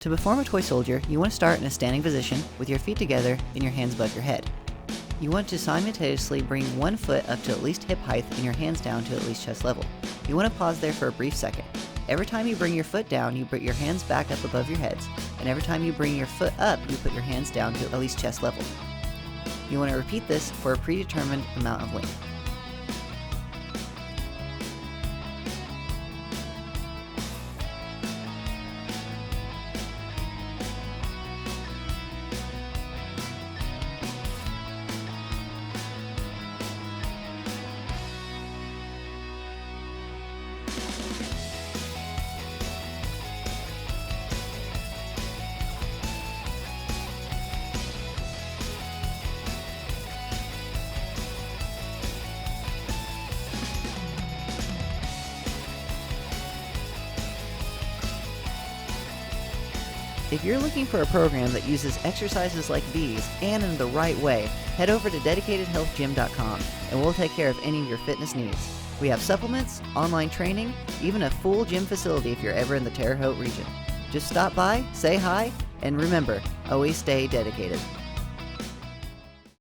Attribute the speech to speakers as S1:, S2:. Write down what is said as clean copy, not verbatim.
S1: To perform a toy soldier, you want to start in a standing position with your feet together and your hands above your head. You want to simultaneously bring one foot up to at least hip height and your hands down to at least chest level. You want to pause there for a brief second. Every time you bring your foot down, you put your hands back up above your heads, and every time you bring your foot up, you put your hands down to at least chest level. You want to repeat this for a predetermined amount of length. If you're looking for a program that uses exercises like these and in the right way, head over to dedicatedhealthgym.com and we'll take care of any of your fitness needs. We have supplements, online training, even a full gym facility if you're ever in the Terre Haute region. Just stop by, say hi, and remember, always stay dedicated.